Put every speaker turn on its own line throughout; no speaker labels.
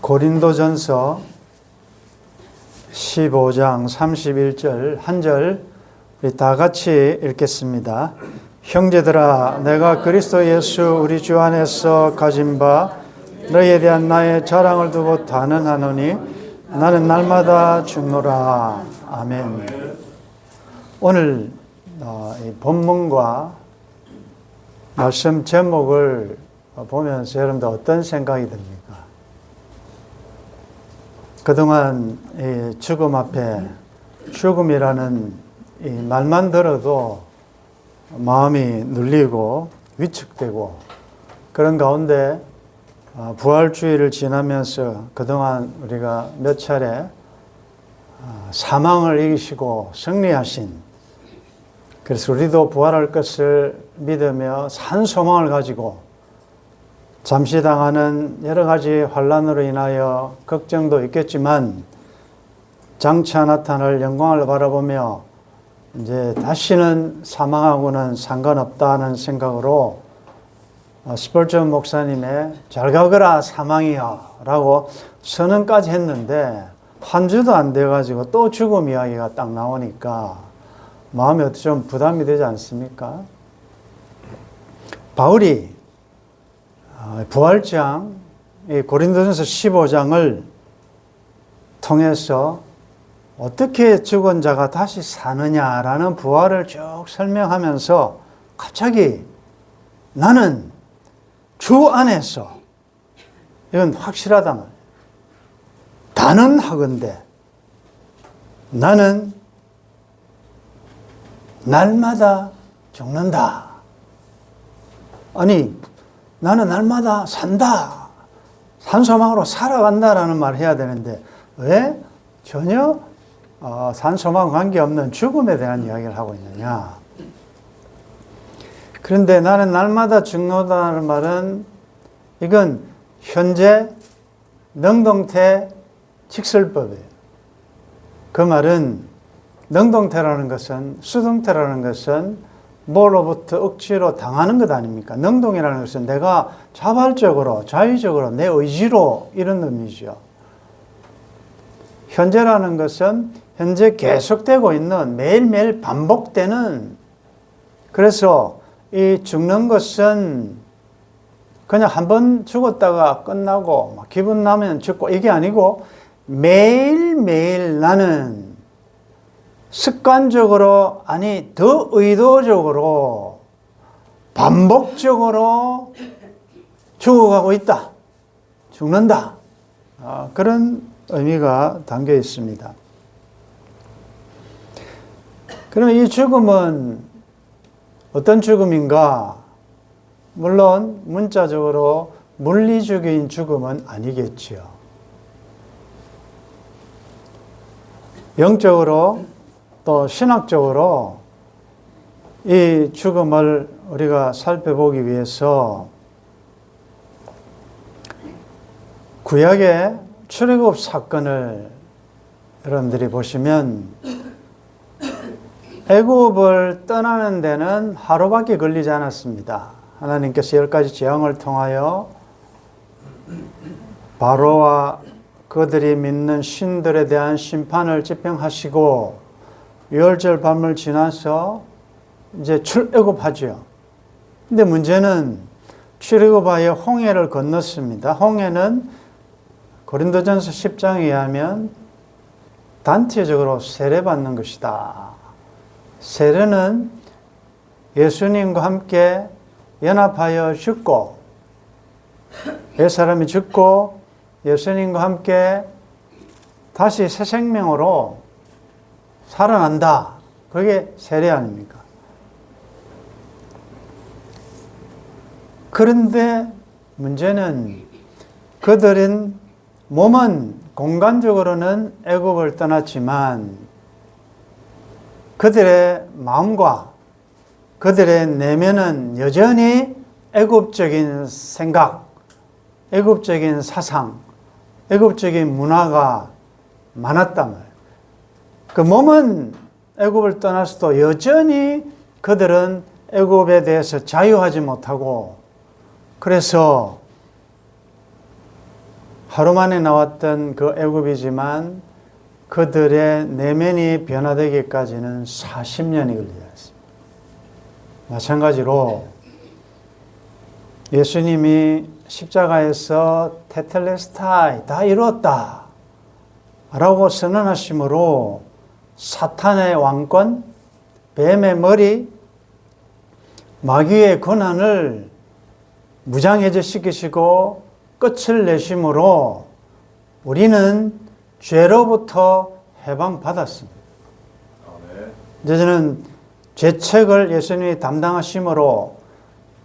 고린도전서 15장 31절 한 절 우리 다 같이 읽겠습니다. 형제들아, 내가 그리스도 예수 우리 주 안에서 가진 바 너희에 대한 나의 자랑을 두고 단언하노니 나는 날마다 죽노라. 아멘. 오늘 이 본문과 말씀 제목을 보면서 여러분들 어떤 생각이 듭니까? 그동안 이 죽음 앞에 죽음이라는 이 말만 들어도 마음이 눌리고 위축되고 그런 가운데 부활주의를 지나면서 그동안 우리가 몇 차례 사망을 이기시고 승리하신, 그래서 우리도 부활할 것을 믿으며 산 소망을 가지고 잠시 당하는 여러 가지 환난으로 인하여 걱정도 있겠지만 장차 나타날 영광을 바라보며 이제 다시는 사망하고는 상관없다는 생각으로 스펄전 목사님의 잘 가거라 사망이여 라고 선언까지 했는데 한 주도 안 돼가지고 또 죽음 이야기가 딱 나오니까 마음이 좀 부담이 되지 않습니까? 바울이 부활장 고린도전서 15장을 통해서 어떻게 죽은 자가 다시 사느냐라는 부활을 쭉 설명하면서 갑자기 나는 주 안에서, 이건 확실하다 말이에요. 단언하건대 나는 날마다 죽는다. 아니, 나는 날마다 산다. 산소망으로 살아간다라는 말을 해야 되는데 왜 전혀 산소망 관계없는 죽음에 대한 이야기를 하고 있느냐. 그런데 나는 날마다 죽는다는 말은 이건 현재 능동태 직설법이에요. 그 말은 능동태라는 것은, 수동태라는 것은 뭐로부터 억지로 당하는 것 아닙니까? 능동이라는 것은 내가 자발적으로, 자의적으로, 내 의지로 이런 의미죠. 현재라는 것은 현재 계속되고 있는, 매일매일 반복되는, 그래서 이 죽는 것은 그냥 한 번 죽었다가 끝나고 기분 나면 죽고 이게 아니고 매일매일 나는 습관적으로, 아니 더 의도적으로 반복적으로 죽어가고 있다. 죽는다. 그런 의미가 담겨 있습니다. 그러면 이 죽음은 어떤 죽음인가? 물론 문자적으로 물리적인 죽음은 아니겠지요. 영적으로 또 신학적으로 이 죽음을 우리가 살펴보기 위해서 구약의 출애굽 사건을 여러분들이 보시면 애굽을 떠나는 데는 하루밖에 걸리지 않았습니다. 하나님께서 10가지 재앙을 통하여 바로와 그들이 믿는 신들에 대한 심판을 집행하시고 유월절 밤을 지나서 이제 출애굽하죠. 근데 문제는 출애굽하여 홍해를 건넜습니다. 홍해는 고린도전서 10장에 의하면 단체적으로 세례받는 것이다. 세례는 예수님과 함께 연합하여 죽고, 옛사람이 죽고 예수님과 함께 다시 새 생명으로 살아난다. 그게 세례 아닙니까? 그런데 문제는 그들은 몸은 공간적으로는 애굽을 떠났지만 그들의 마음과 그들의 내면은 여전히 애굽적인 생각, 애굽적인 사상, 애굽적인 문화가 많았단 말이에요. 그 몸은 애굽을 떠나서도 여전히 그들은 애굽에 대해서 자유하지 못하고, 그래서 하루 만에 나왔던 그 애굽이지만 그들의 내면이 변화되기까지는 40년이 걸렸습니다. 마찬가지로 예수님이 십자가에서 테텔레스타이 다 이루었다 라고 선언하심으로 사탄의 왕권, 뱀의 머리, 마귀의 권한을 무장해제시키시고 끝을 내심으로 우리는 죄로부터 해방받았습니다. 이제 저는 죄책을 예수님이 담당하심으로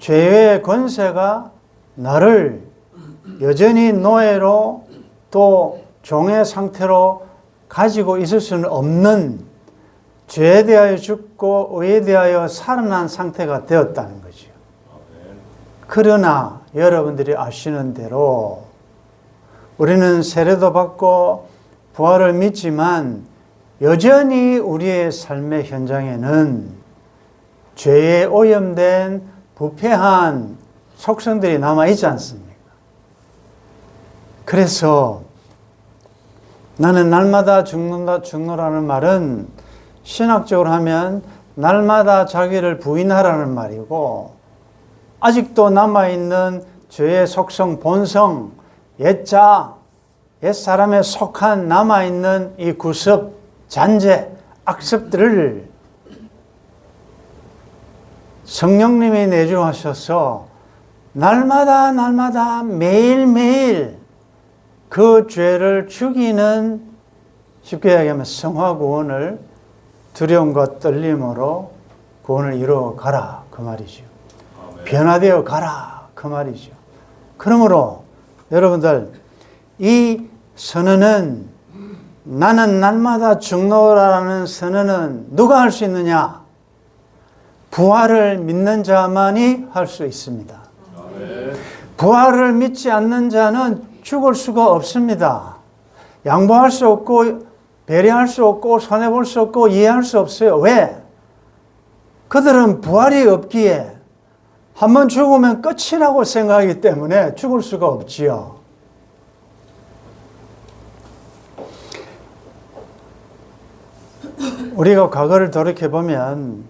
죄의 권세가 나를 여전히 노예로 또 종의 상태로 가지고 있을 수는 없는 죄에 대하여 죽고 의에 대하여 살아난 상태가 되었다는 거죠. 그러나 여러분들이 아시는 대로 우리는 세례도 받고 부활을 믿지만 여전히 우리의 삶의 현장에는 죄에 오염된 부패한 속성들이 남아있지 않습니까? 그래서 나는 날마다 죽노라는 말은 신학적으로 하면 날마다 자기를 부인하라는 말이고, 아직도 남아있는 죄의 속성, 본성, 옛자, 옛사람에 속한 남아있는 이 구습, 잔재, 악습들을 성령님이 내주하셔서 날마다 매일매일 그 죄를 죽이는, 쉽게 이야기하면 성화구원을 두려움과 떨림으로 구원을 이루어 가라 그 말이죠. 변화되어 가라 그 말이죠. 그러므로 여러분들, 이 선언은, 나는 날마다 죽노라는 선언은 누가 할 수 있느냐? 부활을 믿는 자만이 할 수 있습니다. 부활을 믿지 않는 자는 죽을 수가 없습니다. 양보할 수 없고 배려할 수 없고 손해볼 수 없고 이해할 수 없어요. 왜? 그들은 부활이 없기에 한번 죽으면 끝이라고 생각하기 때문에 죽을 수가 없지요. 우리가 과거를 돌이켜보면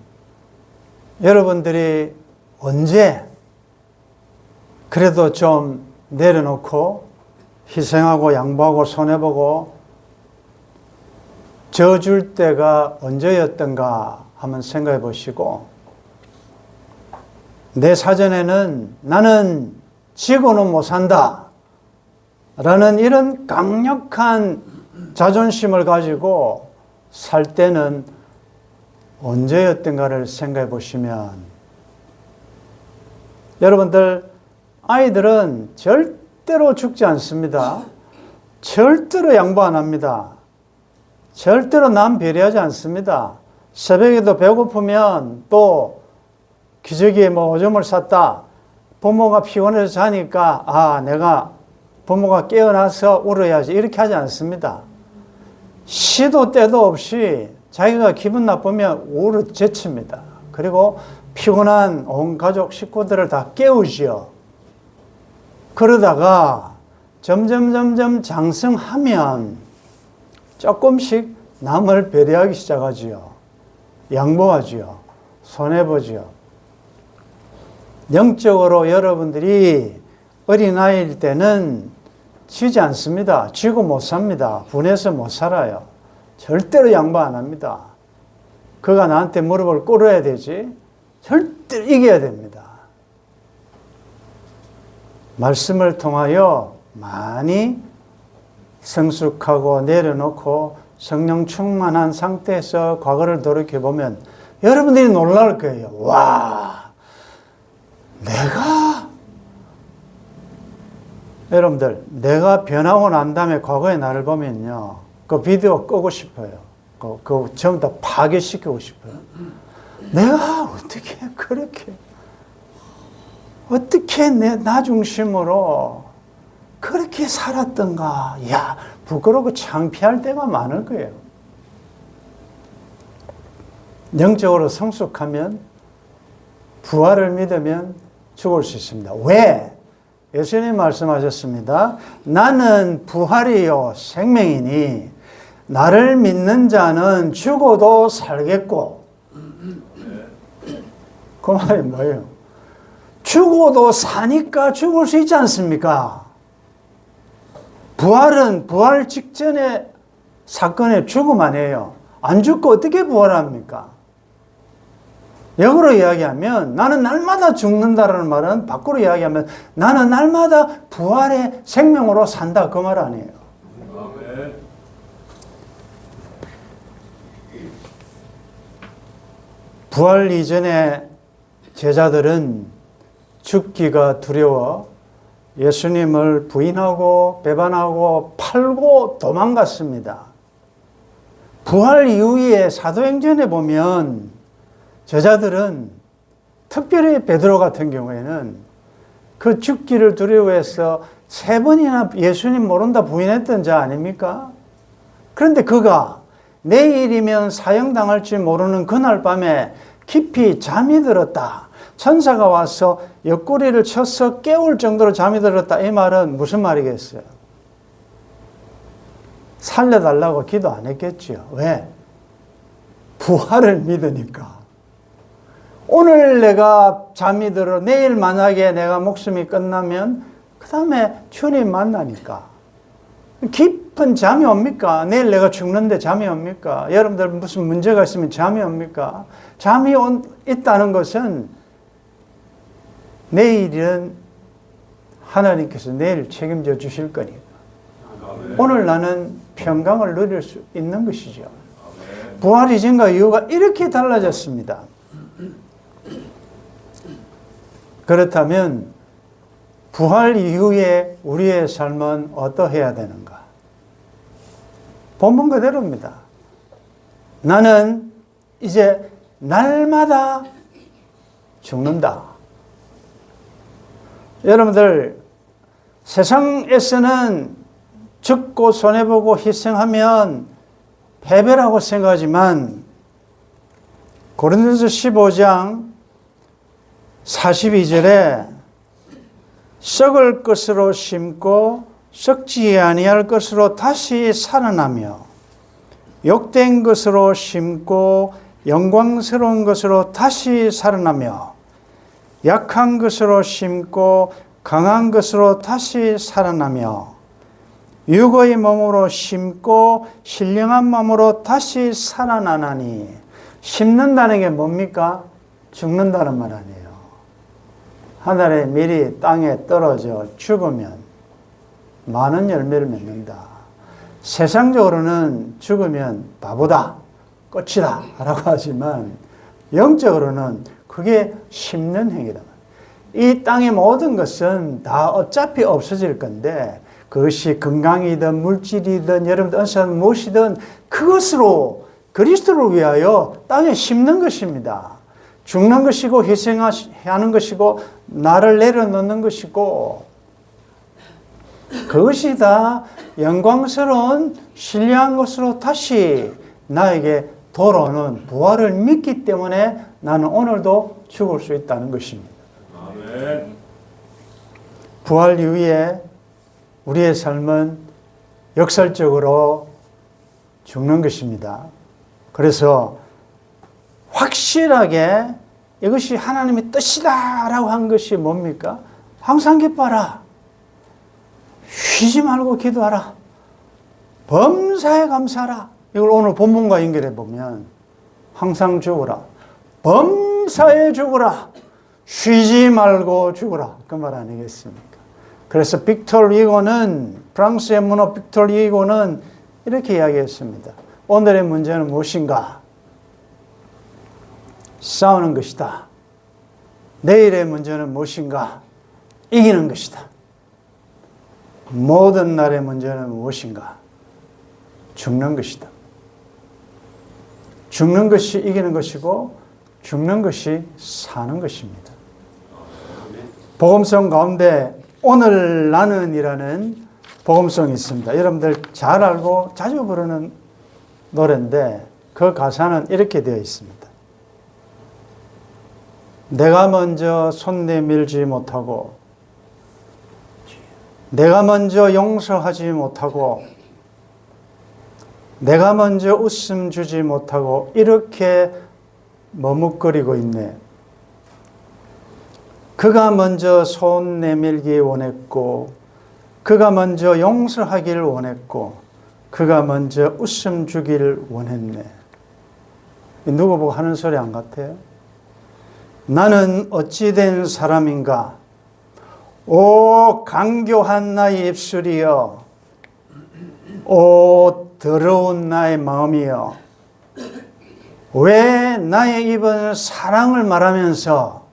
여러분들이 언제 그래도 좀 내려놓고 희생하고 양보하고 손해보고 져줄 때가 언제였던가 한번 생각해 보시고, 내 사전에는 나는 지고는 못 산다 라는 이런 강력한 자존심을 가지고 살 때는 언제였던가를 생각해 보시면, 여러분들, 아이들은 절대로 죽지 않습니다. 절대로 양보 안 합니다. 절대로 남 배려하지 않습니다. 새벽에도 배고프면 또 기저귀에 뭐 오줌을 쌌다. 부모가 피곤해서 자니까 내가 부모가 깨어나서 울어야지, 이렇게 하지 않습니다. 시도 때도 없이 자기가 기분 나쁘면 울어 제칩니다. 그리고 피곤한 온 가족 식구들을 다 깨우지요. 그러다가 점점 장성하면 조금씩 남을 배려하기 시작하지요. 양보하지요. 손해보지요. 영적으로 여러분들이 어린아이일 때는 지지 않습니다. 지고 못 삽니다. 분해서 못 살아요. 절대로 양보 안 합니다. 그가 나한테 무릎을 꿇어야 되지, 절대로 이겨야 됩니다. 말씀을 통하여 많이 성숙하고 내려놓고 성령 충만한 상태에서 과거를 돌이켜보면 여러분들이 놀랄 거예요. 와, 내가 변하고 난 다음에 과거의 나를 보면요, 그 비디오 끄고 싶어요. 그거 전부 다 파괴시키고 싶어요. 내가 어떻게 나 중심으로 그렇게 살았던가. 부끄럽고 창피할 때가 많을 거예요. 영적으로 성숙하면, 부활을 믿으면 죽을 수 있습니다. 왜? 예수님 말씀하셨습니다. 나는 부활이요 생명이니 나를 믿는 자는 죽어도 살겠고. 그 말이 뭐예요? 죽어도 사니까 죽을 수 있지 않습니까? 부활은 부활 직전의 사건의 죽음 아니에요. 안 죽고 어떻게 부활합니까? 역으로 이야기하면 나는 날마다 죽는다라는 말은 밖으로 이야기하면 나는 날마다 부활의 생명으로 산다 그 말 아니에요. 부활 이전에 제자들은 죽기가 두려워 예수님을 부인하고 배반하고 팔고 도망갔습니다. 부활 이후에 사도행전에 보면 제자들은 특별히 베드로 같은 경우에는 그 죽기를 두려워해서 3번이나 예수님 모른다 부인했던 자 아닙니까? 그런데 그가 내일이면 사형당할지 모르는 그날 밤에 깊이 잠이 들었다. 천사가 와서 옆구리를 쳐서 깨울 정도로 잠이 들었다. 이 말은 무슨 말이겠어요? 살려달라고 기도 안 했겠죠. 왜? 부활을 믿으니까. 오늘 내가 잠이 들어 내일 만약에 내가 목숨이 끝나면 그 다음에 주님 만나니까. 깊은 잠이 옵니까? 내일 내가 죽는데 잠이 옵니까? 여러분들 무슨 문제가 있으면 잠이 옵니까? 잠이 있다는 것은 내일은 하나님께서 내일 책임져 주실 거니까. 오늘 나는 평강을 누릴 수 있는 것이죠. 부활 이전과 이후가 이렇게 달라졌습니다. 그렇다면 부활 이후에 우리의 삶은 어떠해야 되는가? 본문 그대로입니다. 나는 이제 날마다 죽는다. 여러분들 세상에서는 죽고 손해보고 희생하면 패배라고 생각하지만 고린도서 15장 42절에 썩을 것으로 심고 썩지 아니할 것으로 다시 살아나며 욕된 것으로 심고 영광스러운 것으로 다시 살아나며 약한 것으로 심고 강한 것으로 다시 살아나며 육의 몸으로 심고 신령한 몸으로 다시 살아나나니. 심는다는 게 뭡니까? 죽는다는 말 아니에요. 하늘의 밀이 땅에 떨어져 죽으면 많은 열매를 맺는다. 세상적으로는 죽으면 바보다, 끝이다 라고 하지만 영적으로는 그게 심는 행위다. 이 땅의 모든 것은 다 어차피 없어질 건데 그것이 건강이든 물질이든 여러분들 은사는 무엇이든 그것으로 그리스도를 위하여 땅에 심는 것입니다. 죽는 것이고 희생하는 것이고 나를 내려놓는 것이고 그것이 다 영광스러운 신령한 것으로 다시 나에게 돌아오는 부활을 믿기 때문에 나는 오늘도 죽을 수 있다는 것입니다. 아멘. 부활 이후에 우리의 삶은 역설적으로 죽는 것입니다. 그래서 확실하게 이것이 하나님의 뜻이다 라고 한 것이 뭡니까? 항상 기뻐하라. 쉬지 말고 기도하라. 범사에 감사하라. 이걸 오늘 본문과 연결해 보면 항상 죽으라. 범사에 죽으라. 쉬지 말고 죽으라. 그 말 아니겠습니까? 그래서 빅톨 위고는 프랑스의 문호 빅톨 위고는 이렇게 이야기했습니다. 오늘의 문제는 무엇인가? 싸우는 것이다. 내일의 문제는 무엇인가? 이기는 것이다. 모든 날의 문제는 무엇인가? 죽는 것이다. 죽는 것이 이기는 것이고 죽는 것이 사는 것입니다. 복음성 가운데 오늘 나는 이라는 복음성이 있습니다. 여러분들 잘 알고 자주 부르는 노래인데 그 가사는 이렇게 되어 있습니다. 내가 먼저 손 내밀지 못하고 내가 먼저 용서하지 못하고 내가 먼저 웃음 주지 못하고 이렇게 머뭇거리고 있네. 그가 먼저 손 내밀기 원했고 그가 먼저 용서하기를 원했고 그가 먼저 웃음 주기를 원했네. 누구 보고 하는 소리 안 같아요? 나는 어찌 된 사람인가? 오 강교한 나의 입술이여, 오 더러운 나의 마음이여, 왜 나의 입은 사랑을 말하면서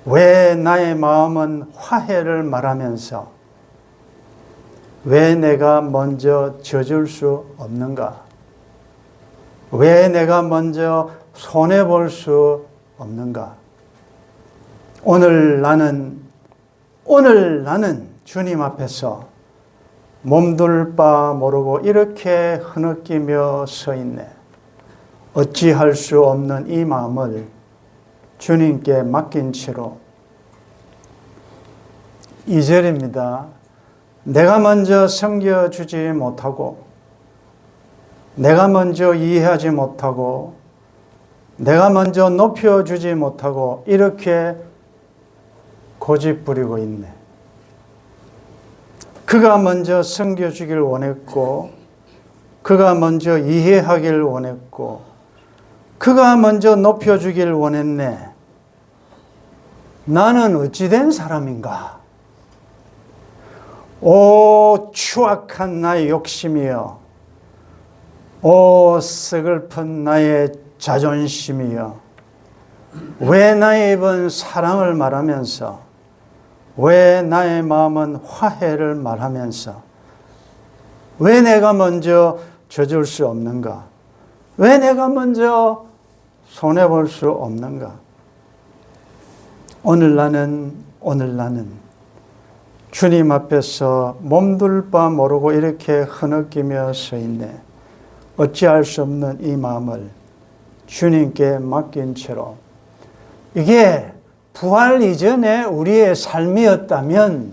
왜 나의 마음은 화해를 말하면서 왜 내가 먼저 져줄 수 없는가? 왜 내가 먼저 손해볼 수 없는가? 오늘 나는 주님 앞에서 몸둘 바 모르고 이렇게 흐느끼며 서 있네. 어찌할 수 없는 이 마음을 주님께 맡긴 채로 2절입니다. 내가 먼저 섬겨주지 못하고 내가 먼저 이해하지 못하고 내가 먼저 높여주지 못하고 이렇게 고집부리고 있네. 그가 먼저 섬겨주길 원했고 그가 먼저 이해하길 원했고 그가 먼저 높여주길 원했네. 나는 어찌 된 사람인가? 오 추악한 나의 욕심이여, 오 서글픈 나의 자존심이여, 왜 나의 입은 사랑을 말하면서 왜 나의 마음은 화해를 말하면서 왜 내가 먼저 져줄 수 없는가? 왜 내가 먼저 손해볼 수 없는가? 오늘 나는 주님 앞에서 몸둘 바 모르고 이렇게 흐느끼며 서 있네. 어찌할 수 없는 이 마음을 주님께 맡긴 채로, 이게 부활 이전에 우리의 삶이었다면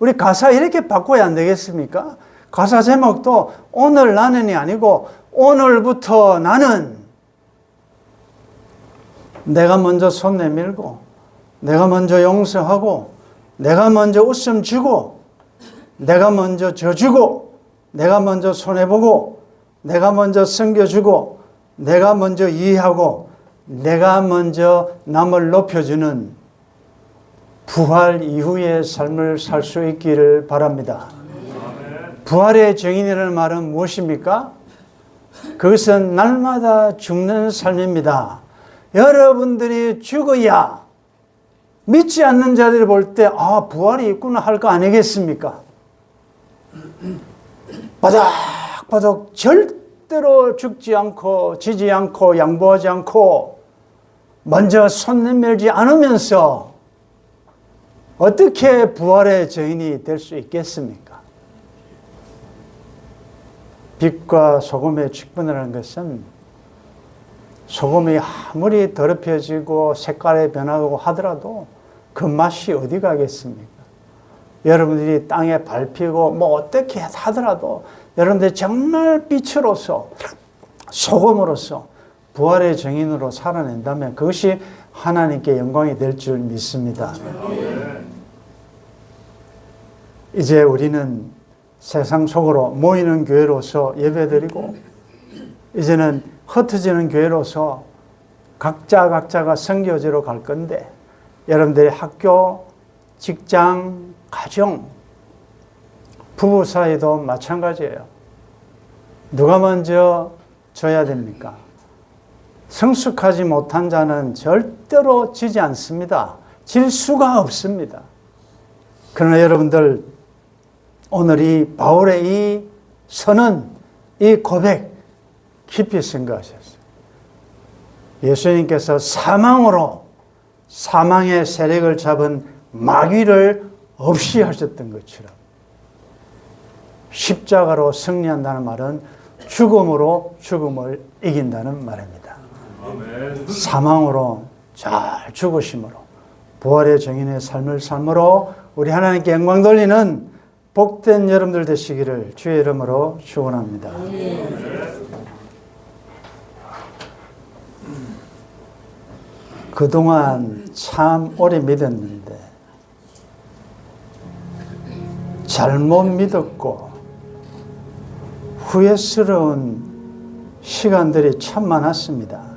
우리 가사 이렇게 바꿔야 안 되겠습니까? 가사 제목도 오늘 나는이 아니고 오늘부터 나는, 내가 먼저 손 내밀고 내가 먼저 용서하고 내가 먼저 웃음 주고 내가 먼저 져주고 내가 먼저 손해보고 내가 먼저 섬겨주고 내가 먼저 이해하고 내가 먼저 남을 높여주는 부활 이후의 삶을 살 수 있기를 바랍니다. 부활의 정인이라는 말은 무엇입니까? 그것은 날마다 죽는 삶입니다. 여러분들이 죽어야 믿지 않는 자들이 볼 때 아, 부활이 있구나 할 거 아니겠습니까? 바닥바닥 절대로 죽지 않고 지지 않고 양보하지 않고 먼저 손 내밀지 않으면서 어떻게 부활의 증인이 될 수 있겠습니까? 빛과 소금의 직분이라는 것은 소금이 아무리 더럽혀지고 색깔이 변하고 하더라도 그 맛이 어디 가겠습니까? 여러분들이 땅에 밟히고 뭐 어떻게 하더라도 여러분들이 정말 빛으로서 소금으로서 부활의 증인으로 살아낸다면 그것이 하나님께 영광이 될 줄 믿습니다. 이제 우리는 세상 속으로 모이는 교회로서 예배드리고 이제는 흩어지는 교회로서 각자가 선교지로 갈 건데 여러분들의 학교, 직장, 가정, 부부 사이도 마찬가지예요. 누가 먼저 져야 됩니까? 성숙하지 못한 자는 절대로 지지 않습니다. 질 수가 없습니다. 그러나 여러분들 오늘 이 바울의 이 선언, 이 고백 깊이 생각하셨어요. 예수님께서 사망의 세력을 잡은 마귀를 없이 하셨던 것처럼 십자가로 승리한다는 말은 죽음으로 죽음을 이긴다는 말입니다. 아멘. 사망으로 잘 죽으심으로 부활의 증인의 삶을 삶으로 우리 하나님께 영광 돌리는 복된 여러분들 되시기를 주의 이름으로 축원합니다. 그동안 참 오래 믿었는데 잘못 믿었고 후회스러운 시간들이 참 많았습니다.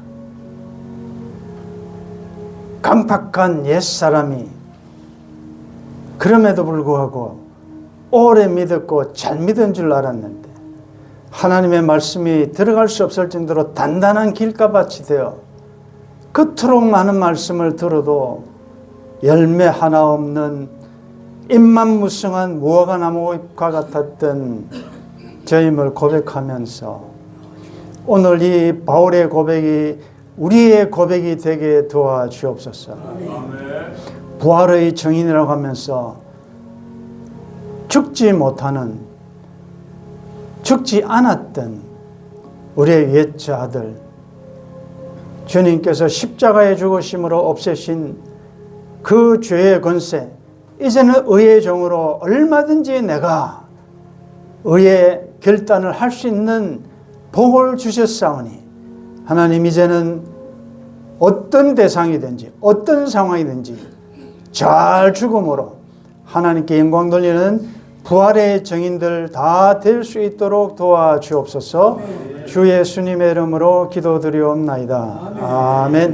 깜박한 옛사람이 그럼에도 불구하고 오래 믿었고 잘 믿은 줄 알았는데 하나님의 말씀이 들어갈 수 없을 정도로 단단한 길가밭이 되어 그토록 많은 말씀을 들어도 열매 하나 없는 잎만 무성한 무화과 나무와 같았던 저임을 고백하면서 오늘 이 바울의 고백이 우리의 고백이 되게 도와주옵소서. 부활의 증인이라고 하면서 죽지 못하는, 죽지 않았던 우리의 옛 아들 주님께서 십자가에 죽으심으로 없애신 그 죄의 권세, 이제는 의의 종으로 얼마든지 내가 의의 결단을 할 수 있는 복을 주셨사오니 하나님 이제는 어떤 대상이든지 어떤 상황이든지 잘 죽음으로 하나님께 영광 돌리는 부활의 증인들 다 될 수 있도록 도와주옵소서. 주 예수님의 이름으로 기도드리옵나이다. 아멘.